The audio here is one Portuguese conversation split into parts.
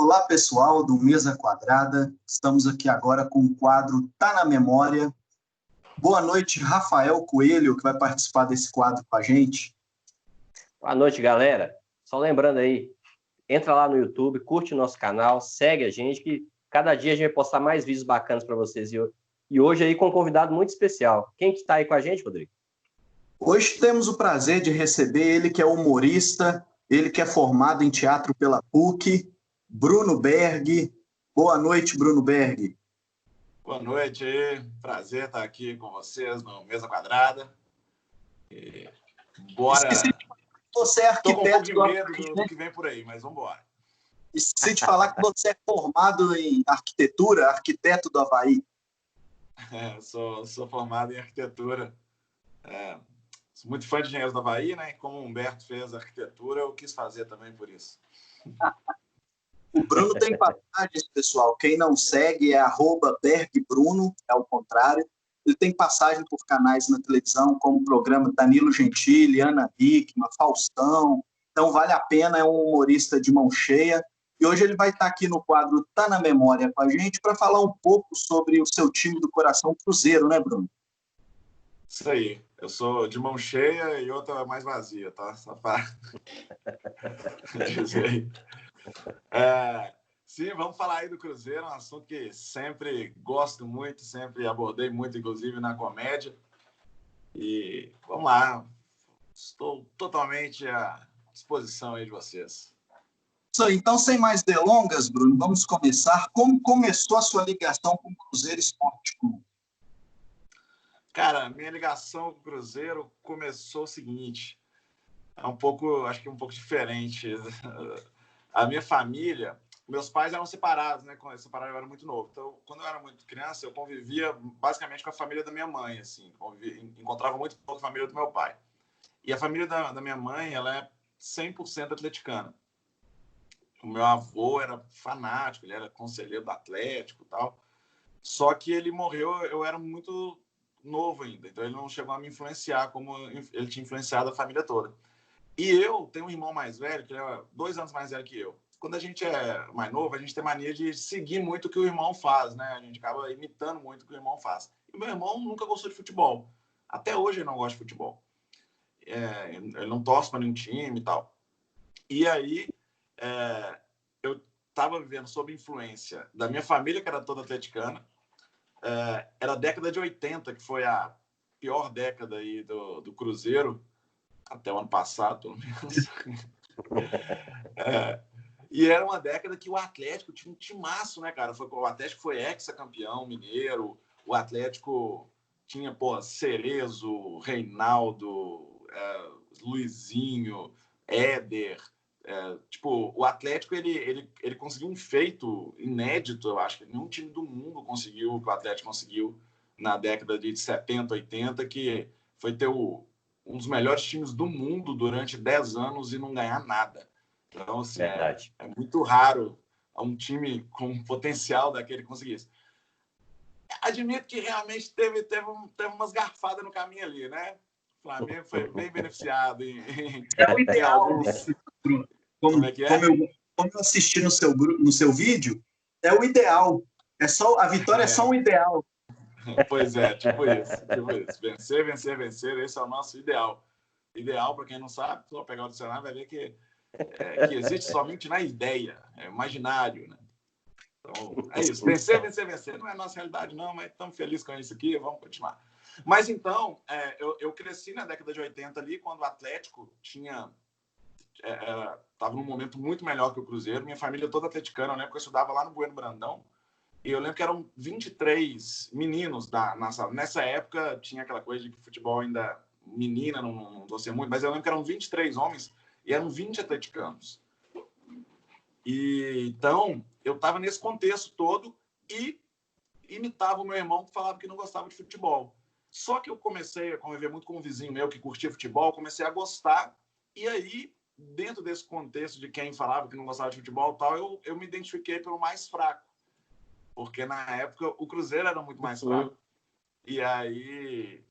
Olá, pessoal do Mesa Quadrada. Estamos aqui agora com o quadro Tá na Memória. Boa noite, Rafael Coelho, que vai participar desse quadro com a gente. Boa noite, galera. Só lembrando aí, entra lá no YouTube, curte o nosso canal, segue a gente, que cada dia a gente vai postar mais vídeos bacanas para vocês. E hoje aí com um convidado muito especial. Quem que tá aí com a gente, Rodrigo? Hoje temos o prazer de receber ele, que é humorista, ele que é formado em teatro pela PUC, Bruno Berg. Boa noite, Bruno Berg. Boa noite, prazer estar aqui com vocês no Mesa Quadrada. Bora. Você é arquiteto. Estou com um pouco de medo do né? que vem por aí, mas vamos embora. Esqueci de falar que você é formado em arquitetura, arquiteto do Havaí. Sou formado em arquitetura. Sou muito fã de engenheiros do Havaí, né? Como o Humberto fez arquitetura, eu quis fazer também por isso. O Bruno tem passagens, pessoal. Quem não segue é @bergbruno, é o contrário. Ele tem passagem por canais na televisão, como o programa Danilo Gentili, Ana Hickman, Faustão. Então, vale a pena, é um humorista de mão cheia. E hoje ele vai estar aqui no quadro Tá na Memória com a gente para falar um pouco sobre o seu time do coração, Cruzeiro, né, Bruno? Isso aí. Eu sou de mão cheia e outra mais vazia, tá? Só para dizer aí. Sim, vamos falar aí do Cruzeiro, um assunto que sempre gosto muito, sempre abordei muito, inclusive na comédia. E vamos lá, estou totalmente à disposição aí de vocês. Então, sem mais delongas, Bruno, vamos começar. Como começou a sua ligação com o Cruzeiro Esporte Clube? Cara, minha ligação com o Cruzeiro começou o seguinte, acho que um pouco diferente. A minha família, meus pais eram separados, né? Quando separaram, eu era muito novo. Então, quando eu era muito criança, eu convivia basicamente com a família da minha mãe, assim. Encontrava muito pouco a família do meu pai. E a família da minha mãe, ela é 100% atleticana. O meu avô era fanático, ele era conselheiro do Atlético e tal. Só que ele morreu, eu era muito novo ainda. Então, ele não chegou a me influenciar como ele tinha influenciado a família toda. E eu tenho um irmão mais velho, que é 2 anos mais velho que eu. Quando a gente é mais novo, a gente tem mania de seguir muito o que o irmão faz, né? A gente acaba imitando muito o que o irmão faz. E o meu irmão nunca gostou de futebol. Até hoje ele não gosta de futebol. Ele não torce para nenhum time e tal. E aí, eu estava vivendo sob influência da minha família, que era toda atleticana. Era a década de 80, que foi a pior década aí do Cruzeiro, até o ano passado, pelo menos. E era uma década que o Atlético tinha um timaço, né, cara? O Atlético foi ex-campeão mineiro, o Atlético tinha, Cerezo, Reinaldo, Luizinho, Éder. O Atlético, ele conseguiu um feito inédito, eu acho que nenhum time do mundo conseguiu o que o Atlético conseguiu na década de 70, 80, que foi ter um dos melhores times do mundo durante 10 anos e não ganhar nada. Então, assim, é muito raro um time com potencial daquele conseguir isso. Admito que realmente teve umas garfadas no caminho ali, né? O Flamengo foi bem beneficiado É o ideal. Como é que é? Como eu assisti no seu vídeo, é o ideal. A vitória é só um ideal. Pois é, tipo isso. Vencer, vencer, vencer, esse é o nosso ideal. Ideal, para quem não sabe, só pegar o dicionário vai ver que existe somente na ideia, é imaginário, né? Então, é isso. Vencer, vencer, vencer. Não é a nossa realidade, não, mas estamos felizes com isso aqui, vamos continuar. Mas, então, eu cresci na década de 80 ali, quando o Atlético estava num momento muito melhor que o Cruzeiro. Minha família toda atleticana, na época eu estudava lá no Bueno Brandão, e eu lembro que eram 23 meninos na sala. Nessa época, tinha aquela coisa de que futebol ainda... Menina, não torcia muito, mas eu lembro que eram 23 homens e eram 20 atleticanos. E, então, eu estava nesse contexto todo e imitava o meu irmão que falava que não gostava de futebol. Só que eu comecei a conviver muito com um vizinho meu que curtia futebol, comecei a gostar, e aí, dentro desse contexto de quem falava que não gostava de futebol e tal, eu me identifiquei pelo mais fraco, porque na época o Cruzeiro era muito mais fraco. E aí,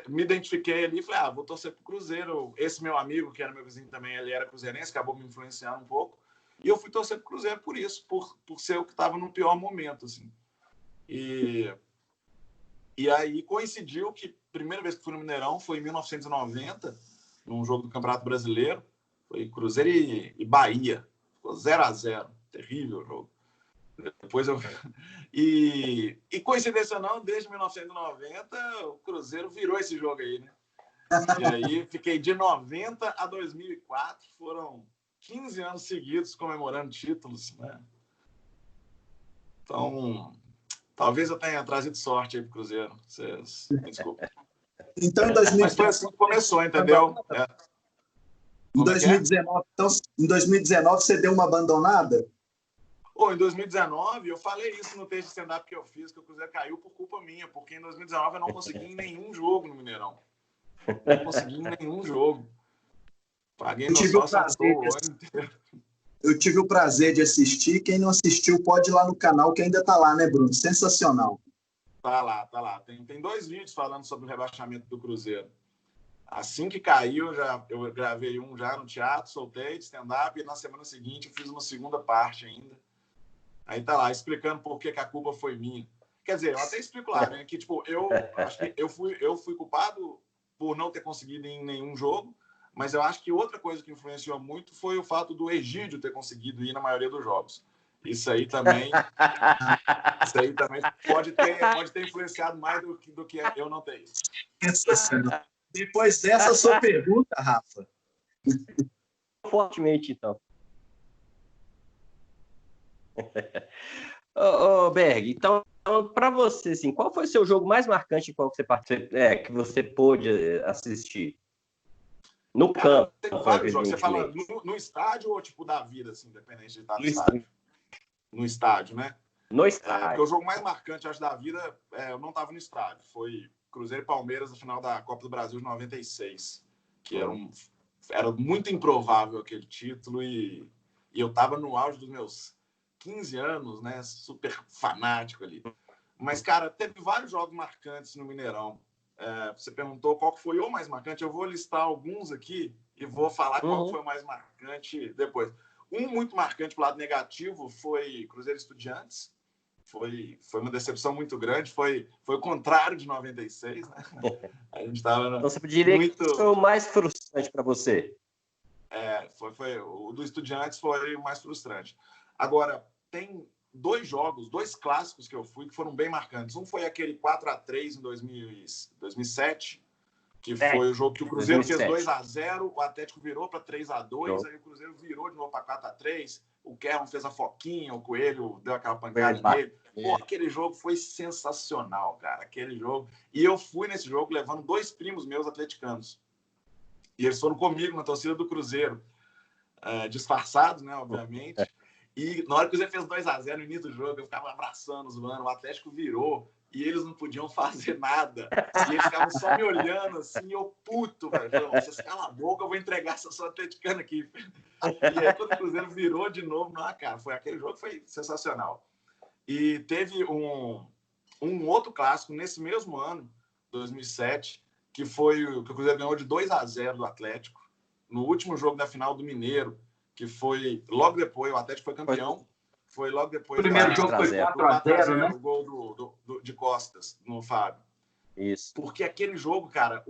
me identifiquei ali e falei, vou torcer pro Cruzeiro. Esse meu amigo, que era meu vizinho também, ele era cruzeirense, acabou me influenciando um pouco. E eu fui torcer pro Cruzeiro por isso, por ser o que estava no pior momento, assim. E aí coincidiu que a primeira vez que fui no Mineirão foi em 1990, num jogo do Campeonato Brasileiro. Foi Cruzeiro e Bahia. Ficou 0-0. Terrível o jogo. Depois eu... E coincidência ou não, desde 1990, o Cruzeiro virou esse jogo aí, né? E aí fiquei de 90 a 2004. Foram 15 anos seguidos comemorando títulos, né? Então, talvez eu tenha trazido sorte aí pro Cruzeiro. Vocês me desculpem. Então, Mas foi assim que começou, entendeu? Em 2019, então, em 2019 você deu uma abandonada? Em 2019, eu falei isso no texto de stand-up que eu fiz, que o Cruzeiro caiu por culpa minha, porque em 2019 eu não consegui em nenhum jogo no Mineirão. Não consegui em nenhum jogo. Paguei meu sócio à toa o ano inteiro. Eu tive o prazer de assistir. Quem não assistiu pode ir lá no canal, que ainda está lá, né, Bruno? Sensacional. Tá lá. Tem 2 vídeos falando sobre o rebaixamento do Cruzeiro. Assim que caiu, eu gravei um já no teatro, soltei de stand-up, e na semana seguinte eu fiz uma segunda parte ainda. Aí tá lá, explicando por que a culpa foi minha. Quer dizer, eu até explico lá, né? Que, tipo, eu acho que eu fui culpado por não ter conseguido em nenhum jogo, mas eu acho que outra coisa que influenciou muito foi o fato do Egídio ter conseguido ir na maioria dos jogos. Isso aí também pode ter influenciado mais do que eu não ter isso. Depois dessa sua pergunta, Rafa. Fortemente, então. Ô, Berg, então, para você, assim, qual foi o seu jogo mais marcante qual que você participou, que você pôde assistir? No campo. Tem vários jogos. Você fala no estádio ou tipo da vida, assim, independente de estar no estádio? No estádio, né? No estádio. Porque o jogo mais marcante, acho, da vida, eu não estava no estádio. Foi Cruzeiro e Palmeiras na final da Copa do Brasil de 96. Que era muito improvável aquele título e eu estava no auge dos meus 15 anos, né? Super fanático ali. Mas, cara, teve vários jogos marcantes no Mineirão. Você perguntou qual foi o mais marcante. Eu vou listar alguns aqui e vou falar qual foi o mais marcante depois. Um muito marcante pro lado negativo foi Cruzeiro e Estudiantes. Foi uma decepção muito grande. Foi o contrário de 96, né? A gente estava então você diria que foi o mais frustrante para você? O do Estudiantes foi o mais frustrante. Agora, tem 2 jogos, 2 clássicos que eu fui que foram bem marcantes. Um foi aquele 4-3 em 2007, que foi o jogo que o Cruzeiro 2007. Fez 2-0, o Atlético virou para 3-2, aí o Cruzeiro virou de novo para 4-3, o Kerman fez a foquinha, o Coelho deu aquela pancada nele. Pô, aquele jogo foi sensacional, cara, aquele jogo. E eu fui nesse jogo levando 2 primos meus atleticanos. E eles foram comigo na torcida do Cruzeiro, disfarçados, né, obviamente. E na hora que o Cruzeiro fez 2-0 no início do jogo, eu ficava abraçando, zoando. O Atlético virou e eles não podiam fazer nada. E eles ficavam só me olhando assim, e eu puto, velho. Vocês calam a boca, eu vou entregar essa sua atleticana aqui. E aí, quando o Cruzeiro virou de novo, cara, aquele jogo foi sensacional. E teve um outro clássico nesse mesmo ano, 2007, que foi o que o Cruzeiro ganhou de 2-0 do Atlético, no último jogo da final do Mineiro, que foi logo depois, o Atlético foi campeão, foi logo depois. O primeiro jogo foi 4-0, né? O gol de Costas no Fábio. Isso. Porque aquele jogo, cara,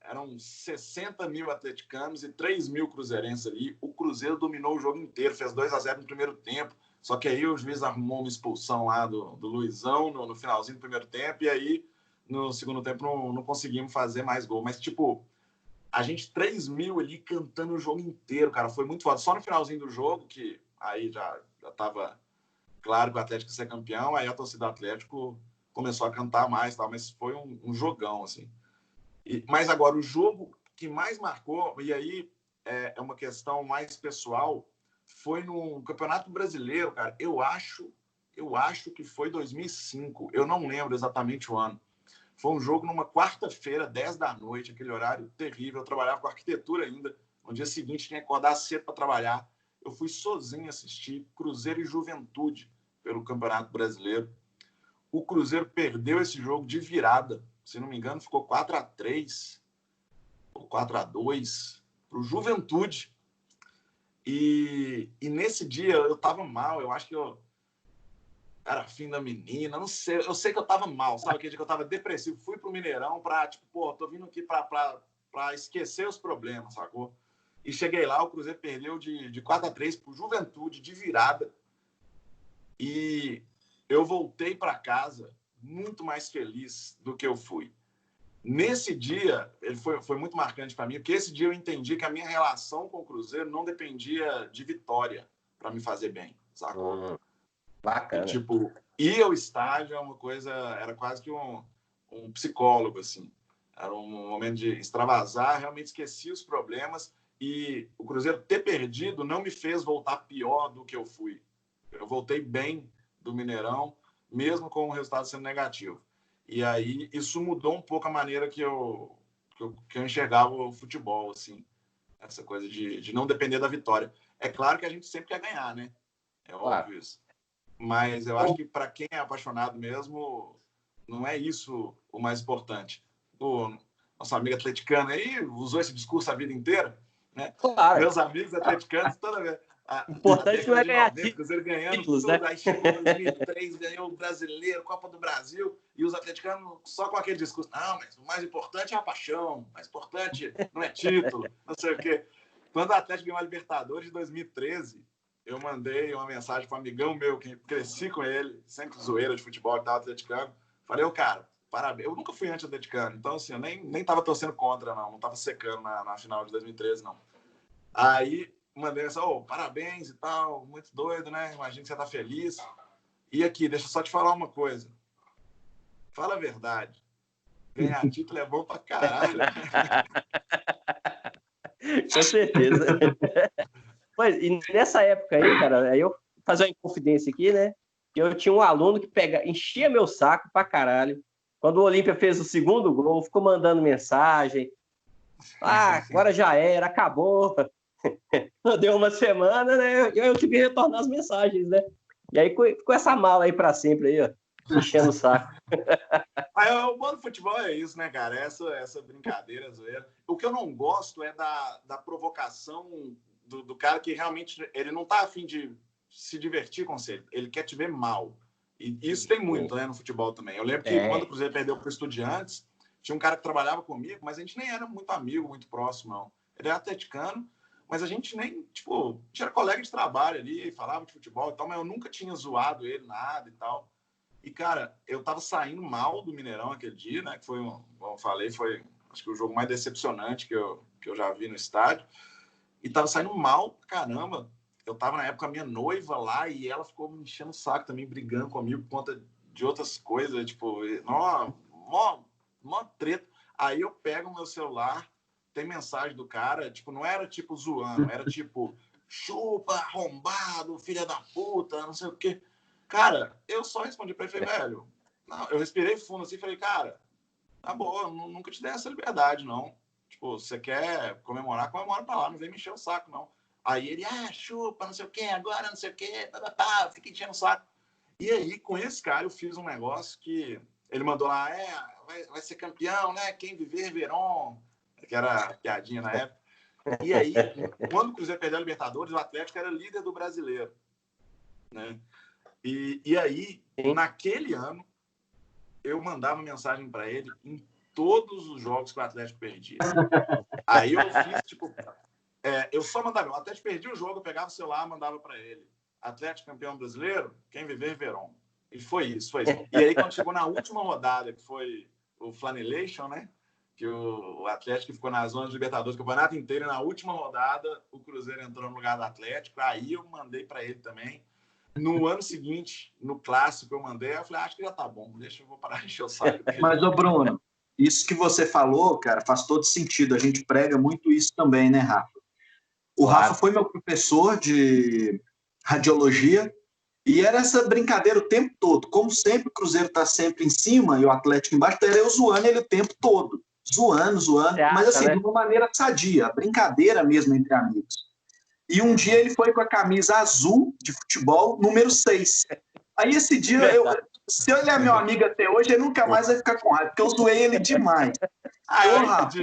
eram 60 mil atleticanos e 3 mil cruzeirenses ali. O Cruzeiro dominou o jogo inteiro, fez 2-0 no primeiro tempo. Só que aí o juiz arrumou uma expulsão lá do Luizão no finalzinho do primeiro tempo, e aí no segundo tempo não conseguimos fazer mais gol. Mas, tipo, a gente 3 mil ali cantando o jogo inteiro, cara. Foi muito foda. Só no finalzinho do jogo, que aí já tava claro que o Atlético ia ser campeão, aí a torcida do Atlético começou a cantar mais, tal, mas foi um jogão, assim. Mas agora, o jogo que mais marcou, e aí é uma questão mais pessoal, foi no Campeonato Brasileiro, cara. Eu acho que foi 2005. Eu não lembro exatamente o ano. Foi um jogo numa quarta-feira, 10 da noite, aquele horário terrível. Eu trabalhava com arquitetura ainda. No dia seguinte, tinha que acordar cedo para trabalhar. Eu fui sozinho assistir Cruzeiro e Juventude pelo Campeonato Brasileiro. O Cruzeiro perdeu esse jogo de virada. Se não me engano, ficou 4-3 ou 4-2 para o Juventude. E nesse dia eu tava mal, eu acho que eu era fim da menina, não sei, eu sei que eu tava mal, sabe? Aquele dia que eu tava depressivo, fui pro Mineirão pra, tipo, pô, tô vindo aqui pra esquecer os problemas, sacou? E cheguei lá, o Cruzeiro perdeu de 4-3 pro Juventude, de virada, e eu voltei pra casa muito mais feliz do que eu fui. Nesse dia, ele foi muito marcante para mim, porque esse dia eu entendi que a minha relação com o Cruzeiro não dependia de vitória para me fazer bem, sacou? Bacana. E, tipo, ir ao estádio é uma coisa, era quase que um psicólogo, assim. Era um momento de extravasar, realmente esqueci os problemas, e o Cruzeiro ter perdido não me fez voltar pior do que eu fui. Eu voltei bem do Mineirão, mesmo com o resultado sendo negativo. E aí isso mudou um pouco a maneira que eu enxergava o futebol, assim, essa coisa de não depender da vitória. É claro que a gente sempre quer ganhar, né? É óbvio isso. Mas eu acho que para quem é apaixonado mesmo, não é isso o mais importante. O nosso amigo atleticano aí usou esse discurso a vida inteira, né? Claro. Meus amigos atleticanos, toda vez. Importante não é ganhar Cruzeiro ganhando títulos, tudo, né? aí chegou em 2003, ganhou o Brasileiro, Copa do Brasil, e os atleticanos só com aquele discurso, não, mas o mais importante é a paixão, o mais importante não é título, não sei o quê. Quando o Atlético ganhou a Libertadores de 2013, eu mandei uma mensagem para um amigão meu, que cresci com ele, sempre zoeira de futebol e tal, atleticano, falei, cara, parabéns, eu nunca fui anti-atleticano, então assim, eu nem tava torcendo contra, não tava secando na final de 2013, não. Aí mandei essa, parabéns e tal, muito doido, né? Imagino que você tá feliz. E aqui, deixa eu só te falar uma coisa. Fala a verdade. Ganhar título é bom pra caralho. Com certeza. Mas, e nessa época aí, cara, aí eu fazer uma inconfidência aqui, né? Eu tinha um aluno que enchia meu saco pra caralho. Quando o Olímpia fez o segundo gol, ficou mandando mensagem. Agora já era, acabou. Deu uma semana, né? Eu tive que retornar as mensagens, né? E aí ficou essa mala aí pra sempre aí, ó, enchendo o saco. O bom do futebol é isso, né, cara? Essa brincadeira, zoeira. O que eu não gosto é da provocação do cara que realmente ele não tá afim de se divertir com você. Ele quer te ver mal. E isso tem muito, né, no futebol também. Eu lembro que quando o Cruzeiro perdeu para o Estudiantes, tinha um cara que trabalhava comigo, mas a gente nem era muito amigo, muito próximo, não. Ele era atleticano, mas a gente nem, tipo, tinha colega de trabalho ali, falava de futebol e tal, mas eu nunca tinha zoado ele, nada e tal. E, cara, eu tava saindo mal do Mineirão aquele dia, né? Que foi, como eu falei, foi acho que o jogo mais decepcionante que eu já vi no estádio. E tava saindo mal pra caramba. Eu tava, na época, a minha noiva lá e ela ficou me enchendo o saco também, brigando comigo por conta de outras coisas, tipo, mó treta. Aí eu pego o meu celular, tem mensagem do cara, tipo, não era tipo zoando, era tipo, chupa, arrombado, filha da puta, não sei o quê. Cara, eu só respondi pra ele, falei, velho, não, eu respirei fundo assim, falei, cara, tá bom, nunca te dei essa liberdade, não. Tipo, você quer comemorar, comemora pra lá, não vem me encher o saco, não. Aí ele, chupa, não sei o quê, agora não sei o quê, fica enchendo o saco. E aí, com esse cara, eu fiz um negócio que ele mandou lá, vai ser campeão, né? Quem viver, verão, que era piadinha na época. E aí, quando o Cruzeiro perdeu a Libertadores, o Atlético era líder do Brasileiro, né? E aí, naquele ano, eu mandava mensagem para ele em todos os jogos que o Atlético perdia. Aí eu fiz, tipo, eu só mandava, o Atlético perdia o jogo, eu pegava o celular, mandava para ele. Atlético campeão brasileiro, quem viver, verão. E foi isso. E aí, quando chegou na última rodada, que foi o Flanellation, né? Que o Atlético ficou na zona de Libertadores o campeonato inteiro, e na última rodada, o Cruzeiro entrou no lugar do Atlético. Aí eu mandei para ele também. No ano seguinte, no clássico, eu mandei, eu falei, acho que já tá bom, deixa eu vou parar de encher o saco. Mas, ô Bruno, isso que você falou, cara, faz todo sentido. A gente prega muito isso também, né, Rafa? O Rafa foi meu professor de radiologia e era essa brincadeira o tempo todo. Como sempre, o Cruzeiro tá sempre em cima e o Atlético embaixo, era eu zoando ele o tempo todo. Zoando, mas assim, de uma maneira sadia, brincadeira mesmo entre amigos. E um dia ele foi com a camisa azul de futebol, número 6. Aí esse dia, se ele é meu amigo até hoje, ele nunca mais vai ficar com raiva, porque eu zoei ele demais. Aí, Rafa,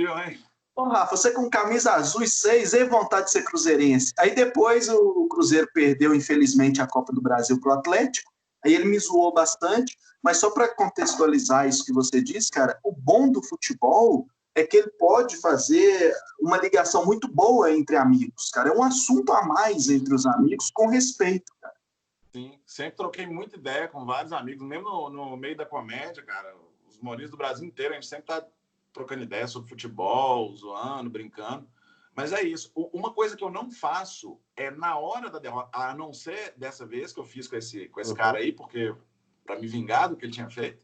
Ô, Rafa, você com camisa azul e 6, e vontade de ser cruzeirense. Aí depois o Cruzeiro perdeu, infelizmente, a Copa do Brasil pro Atlético. Aí ele me zoou bastante, mas só para contextualizar isso que você disse, cara, o bom do futebol é que ele pode fazer uma ligação muito boa entre amigos, cara. É um assunto a mais entre os amigos com respeito, cara. Sim, sempre troquei muita ideia com vários amigos, mesmo no meio da comédia, cara. Os humoristas do Brasil inteiro, a gente sempre tá trocando ideia sobre futebol, zoando, brincando. Mas é isso. Uma coisa que eu não faço é na hora da derrota, a não ser dessa vez que eu fiz com esse cara aí, porque para me vingar do que ele tinha feito.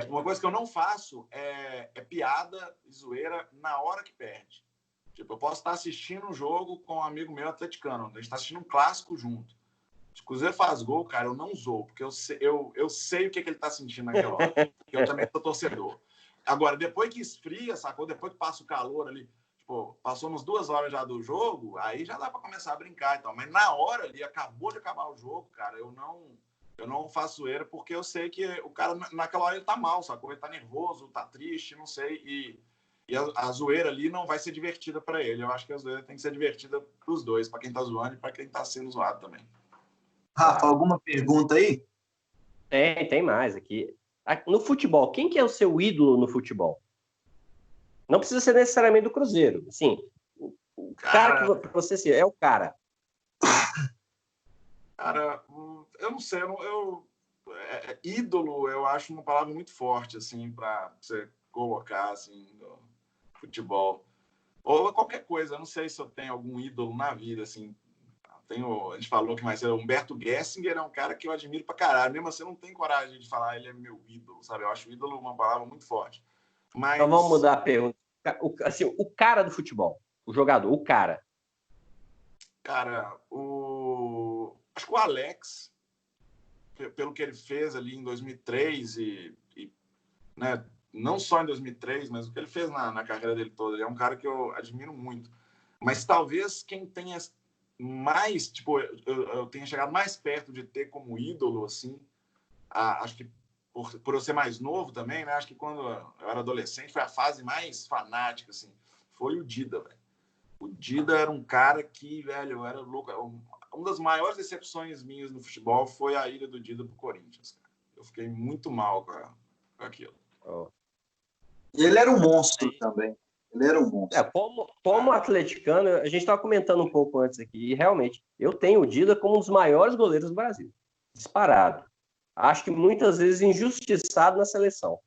Uma coisa que eu não faço é piada e zoeira na hora que perde. Tipo, eu posso estar assistindo um jogo com um amigo meu atleticano, a gente está assistindo um clássico junto. Se o Cruzeiro faz gol, cara, eu não zoo, porque eu sei o que ele está sentindo naquela hora. Porque eu também sou torcedor. Agora, depois que esfria, sacou? Depois que passa o calor ali, tipo, passou umas 2 horas já do jogo, aí já dá para começar a brincar e tal. Mas na hora ali, acabou de acabar o jogo, cara, eu não faço zoeira porque eu sei que o cara, naquela hora, ele tá mal, sacou? Ele tá nervoso, tá triste, não sei. E a zoeira ali não vai ser divertida para ele. Eu acho que a zoeira tem que ser divertida pros dois, para quem tá zoando e para quem tá sendo zoado também. Rafa, alguma pergunta aí? Tem mais aqui. No futebol, quem que é o seu ídolo no futebol? Não precisa ser necessariamente do Cruzeiro. Assim, o cara que você é o cara. Cara, eu não sei. Ídolo, eu acho uma palavra muito forte, assim, para você colocar, assim, no futebol. Ou qualquer coisa. Eu não sei se eu tenho algum ídolo na vida, assim. A gente falou que mais o Humberto Gessinger é um cara que eu admiro pra caralho. Mesmo assim, eu não tenho coragem de falar ele é meu ídolo, sabe? Eu acho ídolo uma palavra muito forte. Mas... Então vamos mudar a pergunta. O cara do futebol, o jogador, o cara. Cara, acho que o Alex, pelo que ele fez ali em 2003 né, não só em 2003, mas o que ele fez na carreira dele toda, ele é um cara que eu admiro muito. Mas talvez quem tenha mais, tipo, eu tenha chegado mais perto de ter como ídolo, assim, acho que por eu ser mais novo também, né? Acho que quando eu era adolescente foi a fase mais fanática, assim, foi o Dida, velho. O Dida era um cara que, velho, eu era louco. Uma das maiores decepções minhas no futebol foi a ida do Dida pro Corinthians, cara. Eu fiquei muito mal com aquilo. Oh. Ele era um monstro também. Ele era um monstro. Como atleticano, a gente estava comentando um pouco antes aqui, e realmente, eu tenho o Dida como um dos maiores goleiros do Brasil. Disparado. Acho que muitas vezes injustiçado na seleção.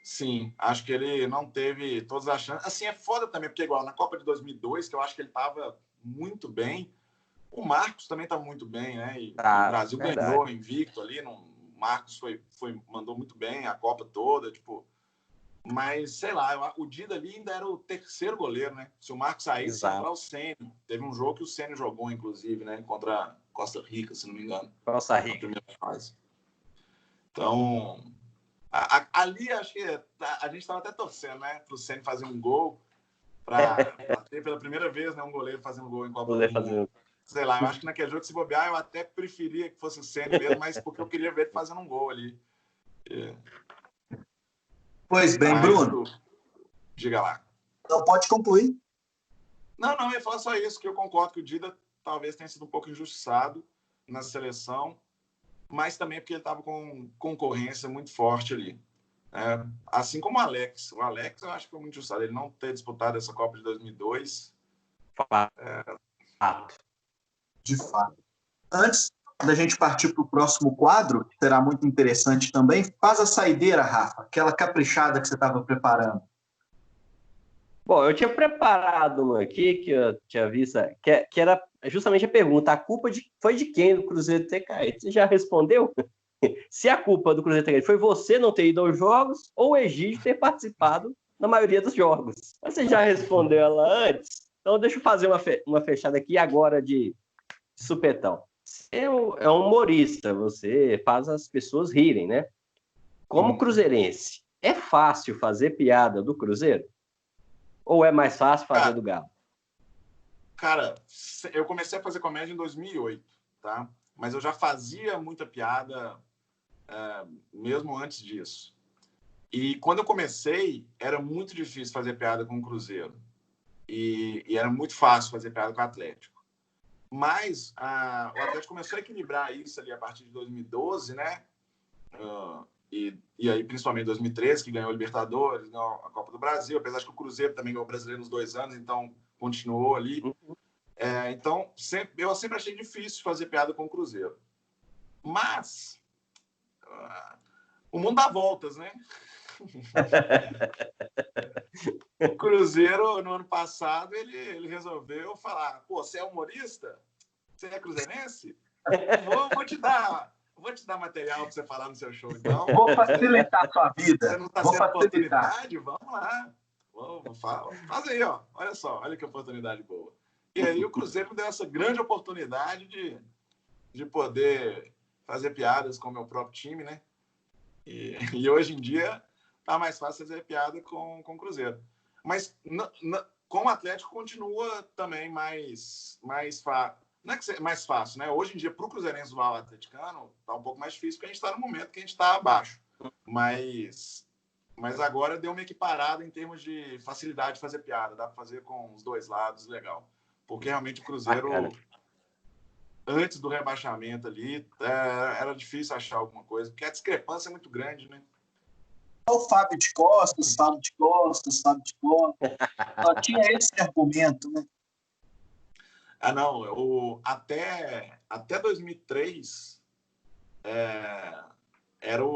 Sim, acho que ele não teve todas as chances. Assim, é foda também, porque igual na Copa de 2002, que eu acho que ele estava muito bem, o Marcos também estava muito bem, né? E o Brasil ganhou invicto ali, o Marcos mandou muito bem a Copa toda, tipo... Mas, sei lá, o Dida ali ainda era o terceiro goleiro, né? Se o Marcos saísse, ia entrar o Ceni. Teve um jogo que o Ceni jogou, inclusive, né? Contra Costa Rica, se não me engano. Costa Rica. Na primeira fase. Então, ali acho que a gente estava até torcendo, né? Para o Ceni fazer um gol, para ter pela primeira vez, né, um goleiro fazendo gol em Copa do Mundo. Sei lá, eu acho que naquele jogo, se bobear, eu até preferia que fosse o Ceni mesmo, mas porque eu queria ver ele fazendo um gol ali. Pois bem, Bruno. Diga lá. Não, pode concluir. Não, eu ia falar só isso, que eu concordo que o Dida talvez tenha sido um pouco injustiçado na seleção, mas também porque ele estava com concorrência muito forte ali. Assim como o Alex. O Alex eu acho que foi muito injustiçado. Ele não ter disputado essa Copa de 2002. De fato. Antes da gente partir para o próximo quadro, que será muito interessante também, faz a saideira, Rafa, aquela caprichada que você estava preparando. Bom, eu tinha preparado uma aqui, que eu tinha visto, que era justamente a pergunta: a culpa foi de quem do Cruzeiro ter caído? Você já respondeu? Se a culpa do Cruzeiro ter caído foi você não ter ido aos jogos ou o Egídio ter participado na maioria dos jogos. Você já respondeu ela antes? Então deixa eu fazer uma fechada aqui agora de supetão. Você é um humorista, você faz as pessoas rirem, né? Como cruzeirense, é fácil fazer piada do Cruzeiro? Ou é mais fácil fazer do Galo? Cara, eu comecei a fazer comédia em 2008, tá? Mas eu já fazia muita piada mesmo antes disso. E quando eu comecei, era muito difícil fazer piada com o Cruzeiro. E era muito fácil fazer piada com o Atlético. Mas o Atlético começou a equilibrar isso ali a partir de 2012, né? E aí, principalmente em 2013, que ganhou a Libertadores, ganhou a Copa do Brasil, apesar de que o Cruzeiro também ganhou o Brasileiro nos 2 anos, então continuou ali. Então, eu sempre achei difícil fazer piada com o Cruzeiro. Mas o mundo dá voltas, né? O Cruzeiro, no ano passado, ele resolveu falar: pô, você é humorista? Você é cruzeirense? Vou te dar material para você falar no seu show, então. Vou facilitar a sua vida. Você não está sendo oportunidade? Vamos lá. Faz aí, ó. Olha só, olha que oportunidade boa. E aí o Cruzeiro me deu essa grande oportunidade de poder fazer piadas com o meu próprio time, né? E hoje em dia tá mais fácil fazer piada com o Cruzeiro. Mas com o Atlético continua também mais fácil. Não é que é mais fácil, né? Hoje em dia, para o Cruzeirense zoar o atleticano, tá um pouco mais difícil, porque a gente está no momento que a gente está abaixo. Mas agora deu uma equiparada em termos de facilidade de fazer piada. Dá para fazer com os dois lados, legal. Porque realmente o Cruzeiro, antes do rebaixamento ali, era difícil achar alguma coisa, porque a discrepância é muito grande, né? O Fábio de Costas. Só tinha esse argumento, né? Não. Até 2003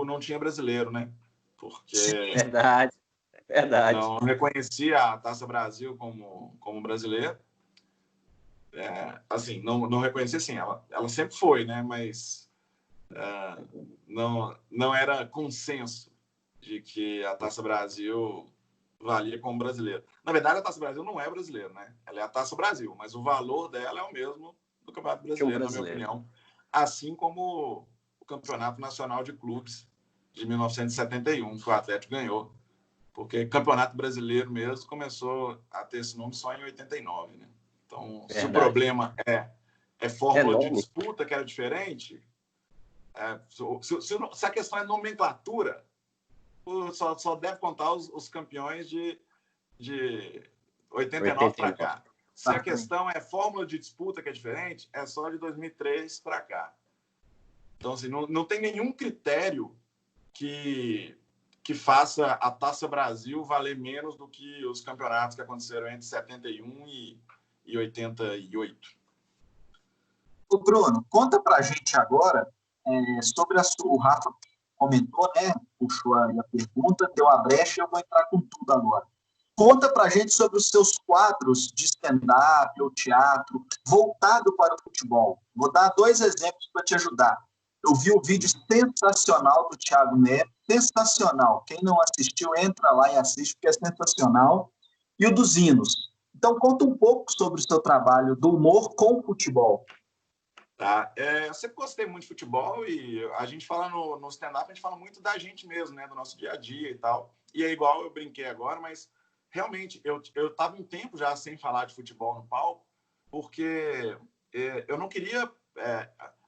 não tinha brasileiro, né? Porque Verdade. não reconhecia a Taça Brasil como brasileiro. Assim, não reconhecia, assim, ela sempre foi, né? Mas não era consenso de que a Taça Brasil valia como brasileiro. Na verdade, a Taça Brasil não é brasileira, né? Ela é a Taça Brasil, mas o valor dela é o mesmo do Campeonato Brasileiro, na minha opinião. Assim como o Campeonato Nacional de Clubes de 1971, que o Atlético ganhou. Porque Campeonato Brasileiro mesmo começou a ter esse nome só em 89, né? Então, se o problema é fórmula de disputa, que era diferente, se a questão é nomenclatura, só deve contar os campeões de 89 para cá. Se a questão é fórmula de disputa, que é diferente, é só de 2003 para cá. Então, assim, não tem nenhum critério que faça a Taça Brasil valer menos do que os campeonatos que aconteceram entre 71 e 88. O Bruno, conta pra gente agora sobre o Rafa comentou, né? Puxou aí a pergunta, deu a brecha e eu vou entrar com tudo agora. Conta pra gente sobre os seus quadros de stand-up ou teatro voltado para o futebol. Vou dar 2 exemplos para te ajudar. Eu vi o vídeo sensacional do Thiago Neves, sensacional. Quem não assistiu, entra lá e assiste, porque é sensacional. E o dos hinos. Então, conta um pouco sobre o seu trabalho do humor com o futebol. Tá. Eu sempre gostei muito de futebol e a gente fala no stand-up, a gente fala muito da gente mesmo, né? Do nosso dia a dia e tal. E é igual eu brinquei agora, mas realmente eu estava um tempo já sem falar de futebol no palco, porque eu não queria...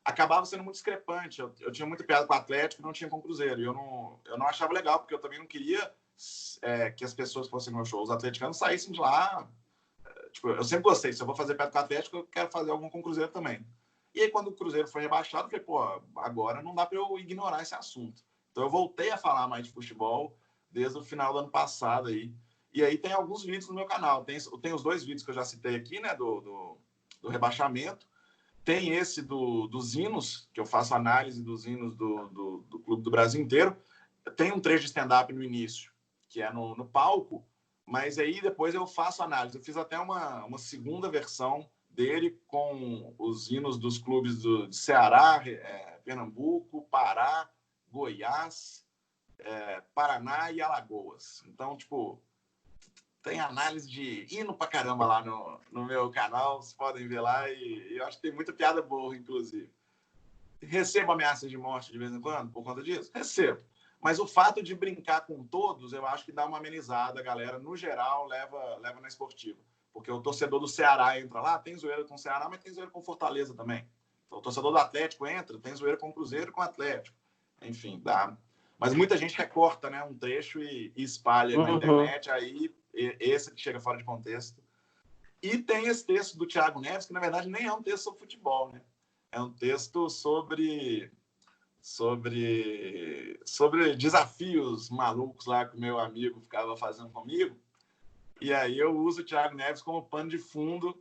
acabava sendo muito discrepante. Eu tinha muita piada com o Atlético e não tinha com o Cruzeiro. E eu não achava legal, porque eu também não queria que as pessoas que fossem no meu show, os atleticanos, saíssem de lá. Tipo, eu sempre gostei. Se eu vou fazer piada com o Atlético, eu quero fazer algum com o Cruzeiro também. E aí, quando o Cruzeiro foi rebaixado, eu falei, pô, agora não dá para eu ignorar esse assunto. Então, eu voltei a falar mais de futebol desde o final do ano passado aí. E aí tem alguns vídeos no meu canal. Tem os 2 vídeos que eu já citei aqui, né, do rebaixamento. Tem esse dos hinos, que eu faço análise dos hinos do Clube do Brasil inteiro. Tem um trecho de stand-up no início, que é no palco, mas aí depois eu faço análise. Eu fiz até uma segunda versão dele com os hinos dos clubes de Ceará, Pernambuco, Pará, Goiás, Paraná e Alagoas. Então, tipo, tem análise de hino pra caramba lá no meu canal, vocês podem ver lá, e eu acho que tem muita piada boa, inclusive. Recebo ameaças de morte de vez em quando por conta disso? Recebo. Mas o fato de brincar com todos, eu acho que dá uma amenizada, a galera, no geral, leva na esportiva. Porque o torcedor do Ceará entra lá, tem zoeira com o Ceará, mas tem zoeira com Fortaleza também. Então, o torcedor do Atlético entra, tem zoeira com o Cruzeiro e com o Atlético. Enfim, dá Mas muita gente recorta, né, um trecho e espalha na internet, aí esse que chega fora de contexto. E tem esse texto do Thiago Neves, que na verdade nem é um texto sobre futebol, né? É um texto sobre desafios malucos lá que o meu amigo ficava fazendo comigo. E aí eu uso o Thiago Neves como pano de fundo.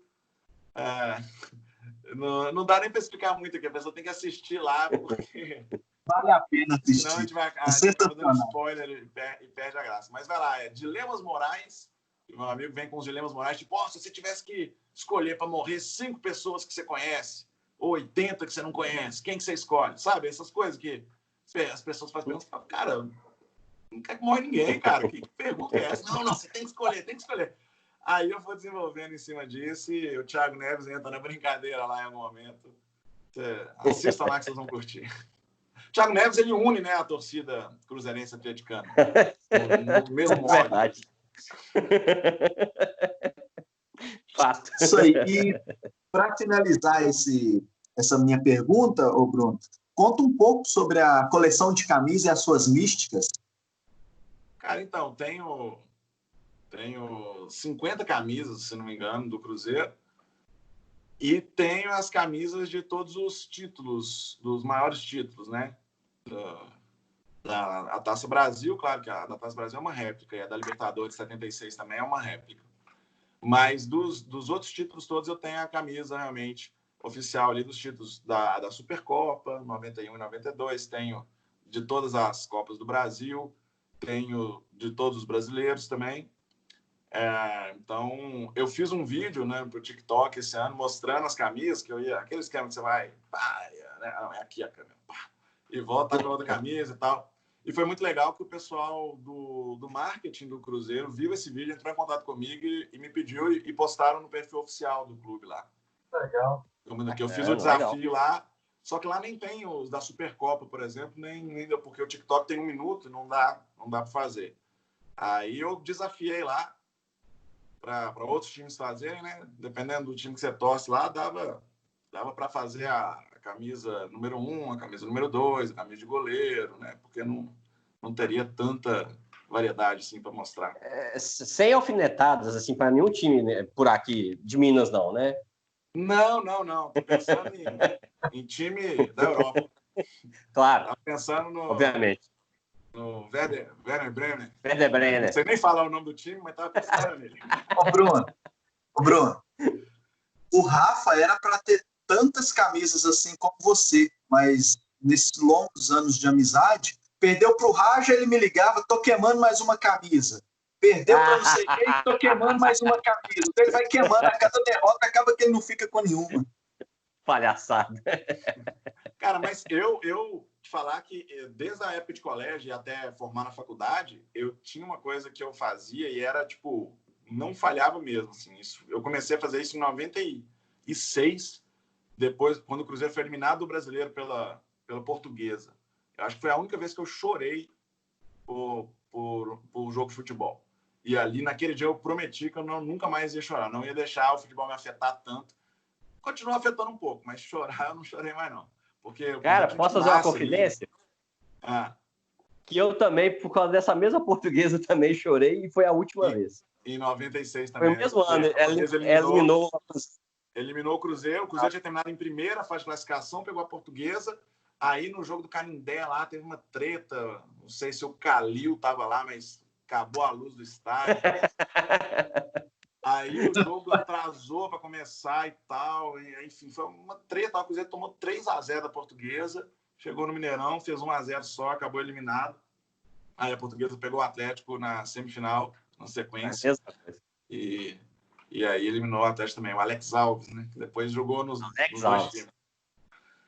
Não dá nem para explicar muito aqui, a pessoa tem que assistir lá, porque Vale a pena assistir. senão a gente vai dando spoiler e perde a graça. Mas vai lá, Dilemas Morais. Meu amigo vem com os dilemas morais, tipo, se você tivesse que escolher para morrer 5 pessoas que você conhece, ou 80 que você não conhece, quem que você escolhe? Sabe? Essas coisas que as pessoas fazem perguntas, cara, não quer que morre ninguém, cara. Que pergunta é essa? Não, você tem que escolher, tem que escolher. Aí eu vou desenvolvendo em cima disso e o Thiago Neves entra na brincadeira lá em algum momento. Assistam lá que vocês vão curtir. O Thiago Neves, ele une, né, a torcida cruzeirense atleticana. No mesmo modo. Verdade. Fato. Isso aí. E para finalizar essa minha pergunta, ô Bruno, conta um pouco sobre a coleção de camisas e as suas místicas. Cara, então, tenho 50 camisas, se não me engano, do Cruzeiro. E tenho as camisas de todos os títulos, dos maiores títulos, né? A Taça Brasil, claro que a da Taça Brasil é uma réplica, e a da Libertadores 76 também é uma réplica. Mas dos outros títulos todos eu tenho a camisa realmente oficial ali dos títulos da Supercopa, 91 e 92, tenho de todas as Copas do Brasil, tenho de todos os brasileiros também. Então, eu fiz um vídeo, né, para o TikTok esse ano, mostrando as camisas, que eu ia, aquele esquema que você vai, né, não, é aqui a câmera, e volta com a outra camisa e tal. E foi muito legal que o pessoal do marketing do Cruzeiro viu esse vídeo, entrou em contato comigo e me pediu e postaram no perfil oficial do clube lá. Legal. Que eu fiz o desafio lá, só que lá nem tem os da Supercopa, por exemplo, nem porque o TikTok tem 1 minuto e não dá para fazer. Aí eu desafiei lá para outros times fazerem, né? Dependendo do time que você torce lá, dava para fazer a camisa número 1, a camisa número 2, a camisa de goleiro, né? Porque não teria tanta variedade assim para mostrar. Sem alfinetadas, assim, para nenhum time, né, por aqui, de Minas, não, né? Não. Tô pensando em time da Europa. Claro. Tava pensando obviamente. No Werder Bremen. Werder Bremen. Não sei nem falar o nome do time, mas tava pensando nele. Ô Bruno, o Rafa era para ter tantas camisas assim como você, mas nesses longos anos de amizade, perdeu para o Raja, ele me ligava, tô queimando mais uma camisa. Perdeu para não sei quem, tô queimando mais uma camisa. Então ele vai queimando, a cada derrota acaba que ele não fica com nenhuma. Palhaçada. Cara, mas eu te falar que desde a época de colégio e até formar na faculdade, eu tinha uma coisa que eu fazia e era, tipo, não falhava mesmo, assim. Eu comecei a fazer isso em 96, depois, quando o Cruzeiro foi eliminado do Brasileiro pela Portuguesa. Eu acho que foi a única vez que eu chorei por jogo de futebol. E ali, naquele dia, eu prometi que eu nunca mais ia chorar, não ia deixar o futebol me afetar tanto. Continua afetando um pouco, mas chorar eu não chorei mais, não. Porque, cara, posso fazer uma confidência? Que eu também, por causa dessa mesma Portuguesa, também chorei e foi a última vez. Em 96 também. Foi o mesmo ano. Eliminou o Cruzeiro. O Cruzeiro tinha terminado em primeira fase de classificação, pegou a Portuguesa. Aí, no jogo do Canindé, lá, teve uma treta. Não sei se o Calil estava lá, mas acabou a luz do estádio. Aí o jogo atrasou para começar e tal. E, enfim, foi uma treta. O Cruzeiro tomou 3-0 da Portuguesa. Chegou no Mineirão, fez 1-0 só, acabou eliminado. Aí a Portuguesa pegou o Atlético na semifinal, na sequência. E aí eliminou o Atlético também. O Alex Alves, né? Que depois jogou nos dois times.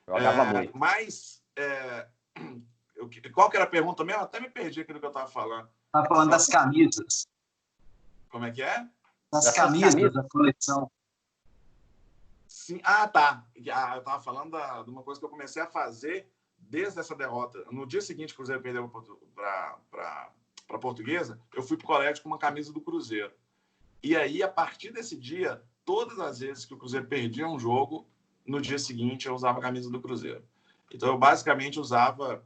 Jogava muito. Mas, qual que era a pergunta mesmo? Até me perdi aquilo que eu estava falando. Estava falando das camisas. Como é que é? Das camisas da coleção. Sim. Tá. Eu estava falando de uma coisa que eu comecei a fazer desde essa derrota. No dia seguinte, o Cruzeiro perdeu para a Portuguesa, eu fui para o colégio com uma camisa do Cruzeiro. E aí, a partir desse dia, todas as vezes que o Cruzeiro perdia um jogo, no dia seguinte eu usava a camisa do Cruzeiro. Então, eu basicamente usava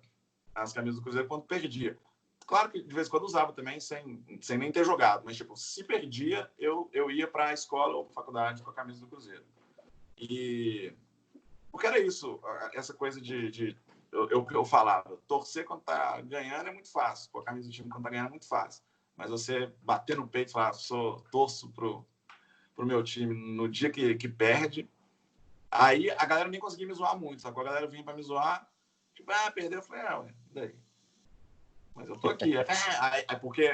as camisas do Cruzeiro quando perdia. Claro que de vez em quando usava também, sem nem ter jogado. Mas, tipo, se perdia, eu ia para a escola ou para a faculdade com a camisa do Cruzeiro. E... Porque era isso, essa coisa eu falava, torcer quando tá ganhando é muito fácil, com a camisa do time quando tá ganhando é muito fácil. Mas você bater no peito e falar, torço pro meu time no dia que perde, aí a galera nem conseguia me zoar muito, sacou? A galera vinha para me zoar, tipo, perdeu, eu falei, ué, daí? Mas eu tô aqui. Porque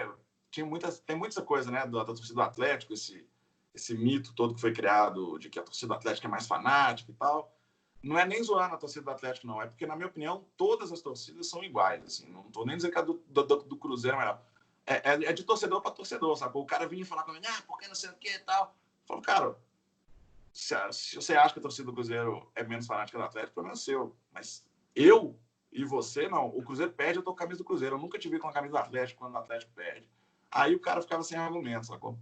tem muita coisa, né, da torcida do Atlético, esse mito todo que foi criado de que a torcida do Atlético é mais fanática e tal. Não é nem zoar na torcida do Atlético, não. É porque, na minha opinião, todas as torcidas são iguais. Assim. Não tô nem dizendo que a do Cruzeiro é melhor. É de torcedor para torcedor, sabe? O cara vinha falar comigo, porque não sei o que e tal. Eu falo, cara, se você acha que a torcida do Cruzeiro é menos fanática do Atlético, pelo menos seu. Mas eu e você, não. O Cruzeiro perde, eu tô com a camisa do Cruzeiro. Eu nunca te vi com a camisa do Atlético quando o Atlético perde. Aí o cara ficava sem argumento, sacou?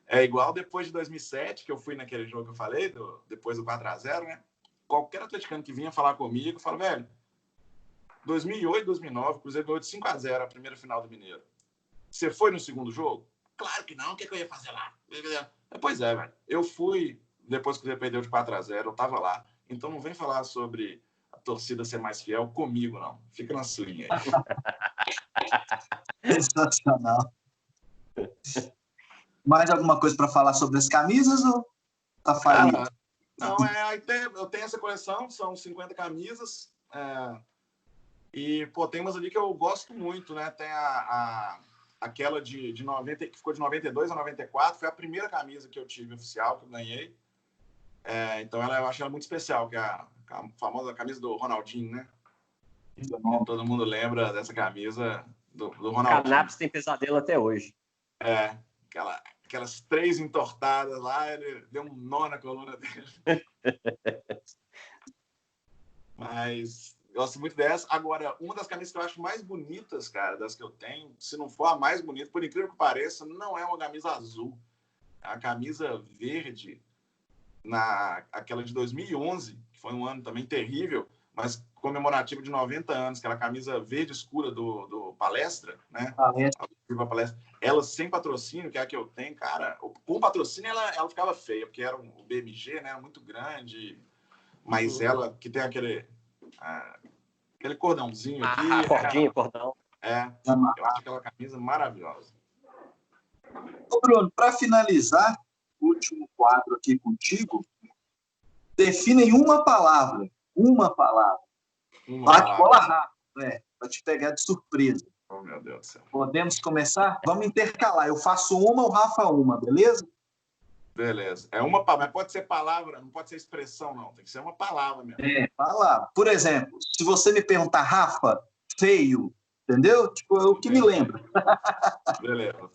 É igual depois de 2007, que eu fui naquele jogo que eu falei, depois do 4-0, né? Qualquer atleticano que vinha falar comigo, fala, velho, 2008, 2009, o Cruzeiro ganhou de 5-0 a primeira final do Mineiro. Você foi no segundo jogo? Claro que não, o que eu ia fazer lá? Pois é, velho. Eu fui, depois que o Cruzeiro perdeu de 4-0, eu tava lá. Então não vem falar sobre a torcida ser mais fiel comigo, não. Fica na sua linha aí. Sensacional. Mais alguma coisa para falar sobre as camisas ou tá falido? Não, eu tenho essa coleção, são 50 camisas. E, pô, tem umas ali que eu gosto muito, né? Tem aquela de 90, que ficou de 92 a 94, foi a primeira camisa que eu tive oficial, que eu ganhei. Então eu acho ela muito especial, que é a famosa camisa do Ronaldinho, né? Todo mundo lembra dessa camisa do Ronaldinho. Canaps tem pesadelo até hoje. Aquelas 3 entortadas lá, ele deu um nó na coluna dele. Mas gosto muito dessa. Agora, uma das camisas que eu acho mais bonitas, cara, das que eu tenho, se não for a mais bonita, por incrível que pareça, não é uma camisa azul. É a camisa verde, aquela de 2011, que foi um ano também terrível, mas comemorativo de 90 anos, aquela camisa verde escura do Palestra, né? Palestra. Ela sem patrocínio, que é a que eu tenho, cara, com patrocínio ela ficava feia, porque era o BMG, né? Era muito grande, mas ela que tem aquele cordãozinho aqui. Cordão. Eu acho aquela camisa maravilhosa. Ô, Bruno, para finalizar, o último quadro aqui contigo, defina em uma palavra. Bate-bola rápido, para te pegar de surpresa. Oh, meu Deus do céu. Podemos começar? Vamos intercalar. Eu faço uma, o Rafa uma, beleza? Beleza. É uma palavra, mas pode ser palavra, não pode ser expressão, não. Tem que ser uma palavra mesmo. Palavra. Por exemplo, se você me perguntar, Rafa, feio, entendeu? Tipo, é o que me lembra. Beleza.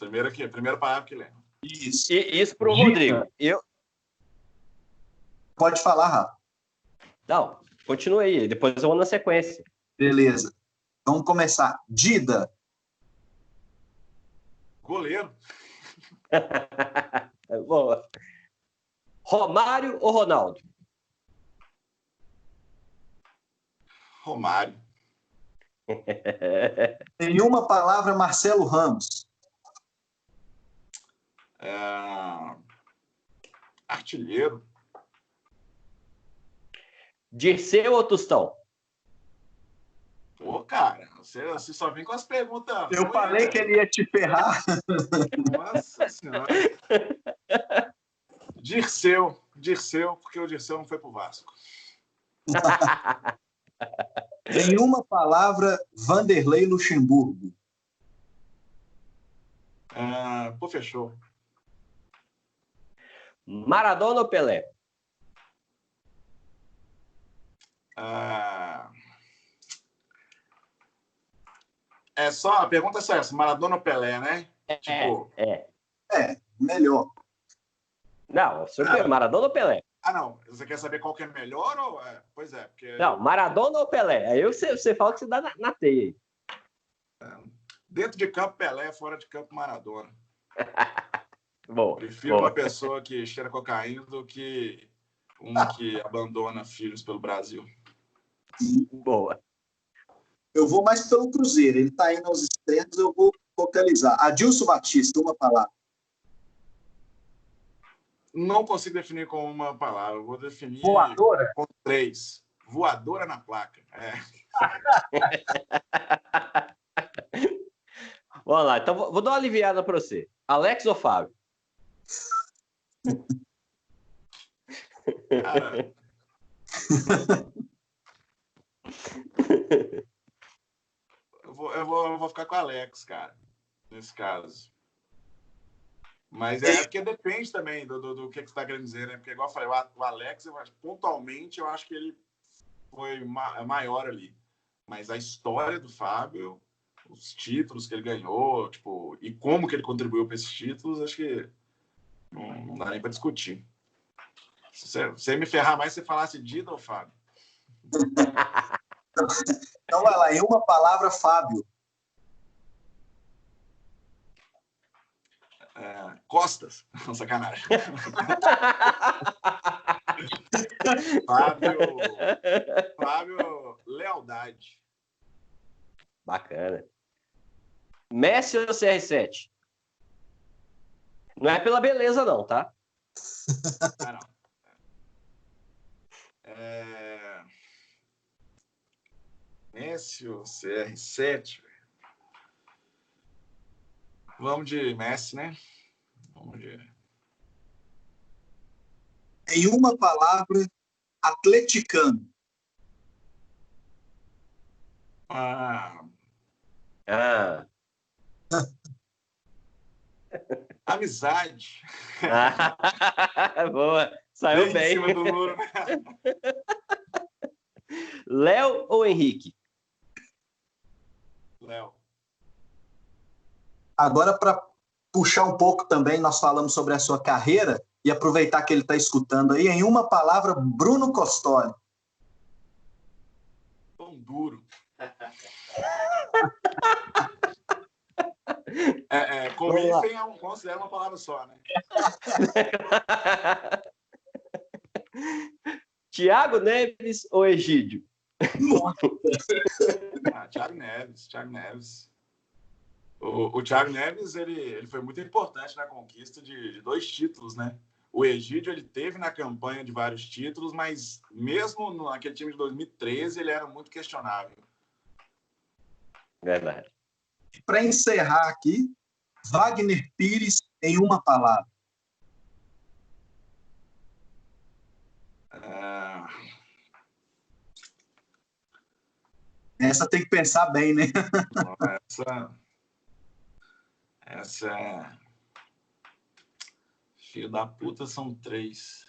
Primeira palavra que lembra. Isso. Isso pro Rodrigo. Pode falar, Rafa. Não, continue aí. Depois eu vou na sequência. Beleza. Vamos começar. Dida. Goleiro. Boa. Romário ou Ronaldo? Romário. Em uma palavra, Marcelo Ramos. Artilheiro. Dirceu ou Tostão? Pô, cara, você só vem com as perguntas. Eu falei que ele ia te ferrar. Nossa Senhora. Dirceu, porque o Dirceu não foi pro Vasco. Em uma palavra, Vanderlei Luxemburgo. Pô, fechou. Maradona ou Pelé? A pergunta é só essa, Maradona ou Pelé, né? Melhor. Não, Maradona ou Pelé? Não. Você quer saber qual que é melhor ou... Pois é, porque... Não, Maradona ou Pelé? Aí você fala que você dá na teia. Dentro de campo, Pelé. Fora de campo, Maradona. Boa. Prefiro uma pessoa que cheira cocaína do que um que abandona filhos pelo Brasil. Boa. Eu vou mais pelo Cruzeiro. Ele está indo aos extremos, eu vou focalizar. Adilson Batista, uma palavra. Não consigo definir com uma palavra. Eu vou definir Voadora? com 3. Voadora na placa. É. Vamos lá, então vou dar uma aliviada para você. Alex ou Fábio? Cara... Eu vou ficar com o Alex, cara, nesse caso. Mas é porque depende também do que você está querendo dizer, né? Porque, igual eu falei, o Alex, pontualmente, eu acho que ele foi maior ali. Mas a história do Fábio, os títulos que ele ganhou, tipo, e como que ele contribuiu para esses títulos, acho que não dá nem para discutir. Se você me ferrar mais, você falasse Dida ou Fábio? Então vai lá, em uma palavra, Fábio. Costas. Sacanagem. Fábio, lealdade. Bacana. Messi ou CR7? Não é pela beleza, não, tá? Não. Messi ou CR7? Vamos de Messi, né? Vamos de... Em uma palavra, atleticano. Amizade. Boa, saiu bem. Em cima do muro. Léo ou Henrique? Léo. Agora, para puxar um pouco também, nós falamos sobre a sua carreira e aproveitar que ele está escutando aí, em uma palavra, Bruno Costoli. Pão duro. Comissem considera uma palavra só, né? Thiago Neves ou Egídio? Thiago Neves. O Thiago Neves, ele foi muito importante na conquista de 2 títulos, né? O Egídio, ele teve na campanha de vários títulos, mas mesmo naquele time de 2013, ele era muito questionável. Verdade. Para encerrar aqui, Wagner Pires em uma palavra. Essa tem que pensar bem, né? Essa é... Filho da puta, são 3.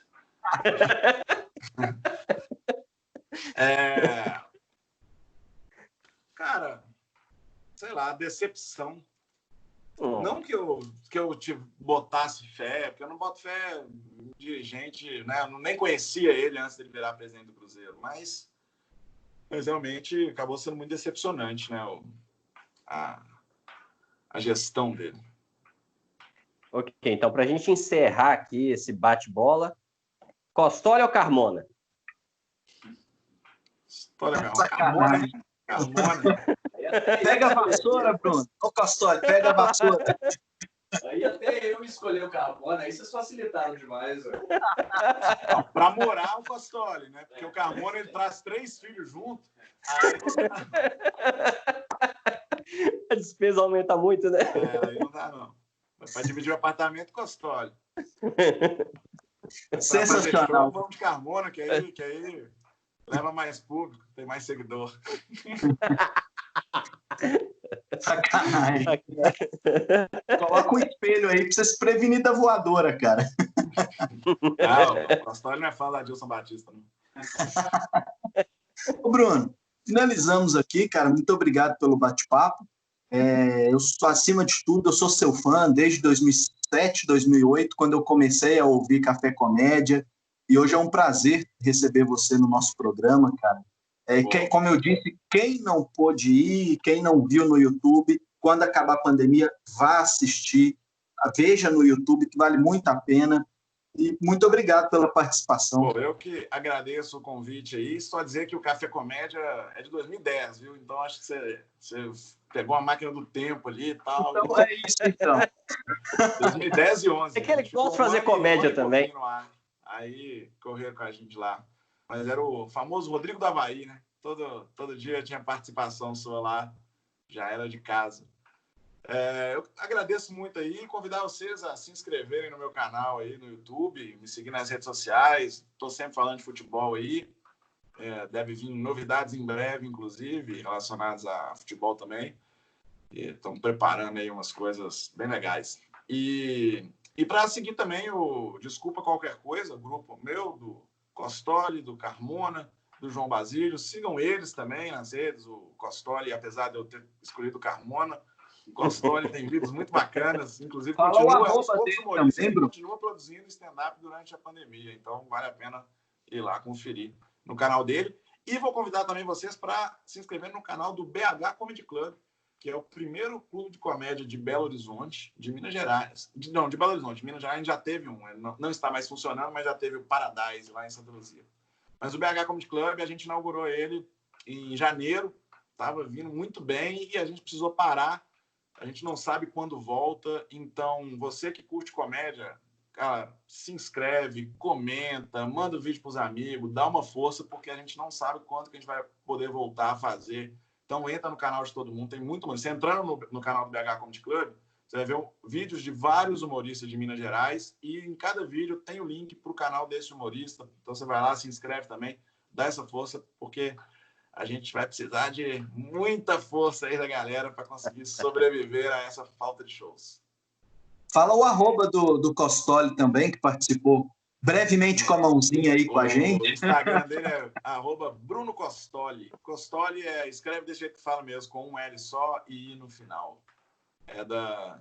Cara, sei lá, decepção. Não que eu te botasse fé, porque eu não boto fé em dirigente, né? Eu nem conhecia ele antes de ele virar presidente do Cruzeiro, mas realmente acabou sendo muito decepcionante, né? A gestão dele. Ok, então para a gente encerrar aqui esse bate-bola, Costoli ou Carmona? Carmona. Pega a vassoura, Bruno. Ô, Costoli, pega a vassoura. Aí até eu escolhi o Carmona, aí vocês facilitaram demais. Para morar o Costoli, né? Porque o Carmona, ele traz 3 filhos juntos. A despesa aumenta muito, né? Aí não dá, não. Para dividir o apartamento, Costoli. Sensacional. Vamos de Carmona, que aí leva mais público, tem mais seguidor. Sacanagem. Coloca um espelho aí pra você se prevenir da voadora, cara. O Costoli não é fã da Adilson Batista, não. Ô, Bruno, finalizamos aqui, cara. Muito obrigado pelo bate-papo. Eu sou, acima de tudo, eu sou seu fã desde 2007, 2008, quando eu comecei a ouvir Café Comédia, e hoje é um prazer receber você no nosso programa, cara. Como eu disse, quem não pôde ir, quem não viu no YouTube, quando acabar a pandemia, vá assistir, veja no YouTube, que vale muito a pena. E muito obrigado pela participação. Pô, eu que agradeço o convite aí. Só dizer que o Café Comédia é de 2010, viu? Então acho que você pegou a máquina do tempo ali e tal. Então é isso, então. 2010 e 11. É que ele gosta de fazer comédia também. Aí correram com a gente lá. Mas era o famoso Rodrigo do Havaí, né? Todo dia tinha participação sua lá. Já era de casa. Eu agradeço muito aí e convidar vocês a se inscreverem no meu canal aí no YouTube, me seguir nas redes sociais. Estou sempre falando de futebol aí. Deve vir novidades em breve, inclusive, relacionadas a futebol também. Estão preparando aí umas coisas bem legais. E para seguir também o Desculpa Qualquer Coisa, o grupo meu, do Costoli, do Carmona, do João Basílio. Sigam eles também nas redes. O Costoli, apesar de eu ter escolhido o Carmona, o Costoli tem vídeos muito bacanas, inclusive continua produzindo stand-up durante a pandemia, então vale a pena ir lá conferir no canal dele. E vou convidar também vocês para se inscrever no canal do BH Comedy Club, que é o primeiro clube de comédia de Belo Horizonte, de Minas Gerais. De Belo Horizonte. Minas Gerais já teve um, não está mais funcionando, mas já teve o Paradise lá em Santa Luzia. Mas o BH Comedy Club, a gente inaugurou ele em janeiro, estava vindo muito bem e a gente precisou parar. A gente não sabe quando volta, então você que curte comédia, cara, se inscreve, comenta, manda o vídeo para os amigos, dá uma força, porque a gente não sabe quando que a gente vai poder voltar a fazer. Então entra no canal de todo mundo, tem muito mais. Você entrando no canal do BH Comedy Club, você vai ver vídeos de vários humoristas de Minas Gerais e em cada vídeo tem o link para o canal desse humorista. Então você vai lá, se inscreve também, dá essa força, porque a gente vai precisar de muita força aí da galera para conseguir sobreviver a essa falta de shows. Fala o @, do Costoli também, que participou brevemente com a mãozinha aí com a gente. O Instagram dele é @Bruno Costoli. Costoli escreve desse jeito que fala mesmo, com um L só e I no final.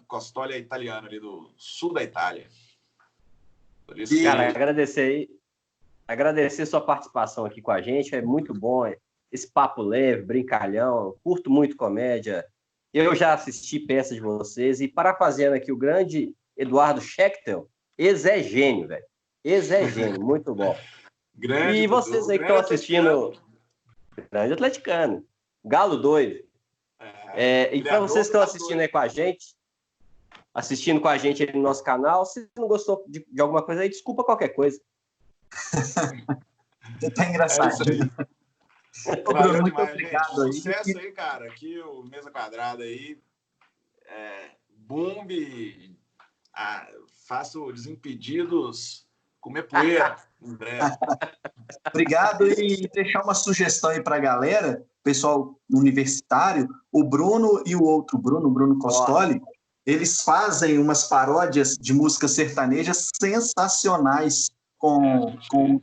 Costoli é italiano, ali do sul da Itália. Por isso, cara, agradecer sua participação aqui com a gente, é muito bom esse papo leve, brincalhão, curto muito comédia. Eu já assisti peças de vocês e parafraseando aqui o grande Eduardo Schechtel, esse é gênio, velho. Esse é gênio, muito bom. E vocês aí que estão assistindo, grande atleticano, Galo doido. E para vocês que estão assistindo aí com a gente, assistindo com a gente aí no nosso canal, se não gostou de alguma coisa aí, desculpa qualquer coisa. Tá engraçado. Valeu muito demais, obrigado gente. Sucesso aí, cara. Aqui o Mesa Quadrada aí. Bombe. Faço Desimpedidos comer poeira em breve. Obrigado e deixar uma sugestão aí para a galera, pessoal universitário, o Bruno e o outro Bruno, o Bruno Costoli, eles fazem umas paródias de músicas sertanejas sensacionais com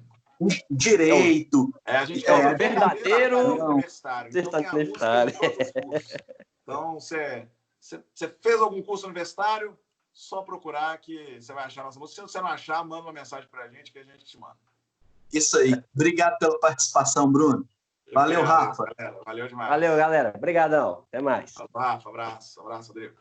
direito. A gente é verdadeiro universitário. Então tem a música de todos os cursos. Então, você fez algum curso universitário, só procurar que você vai achar nossa música. Se você não achar, manda uma mensagem para a gente que a gente te manda. Isso aí. Obrigado pela participação, Bruno. Valeu, Rafa. Galera. Valeu demais. Valeu, galera. Obrigadão. Até mais. Rafa, abraço, Rodrigo.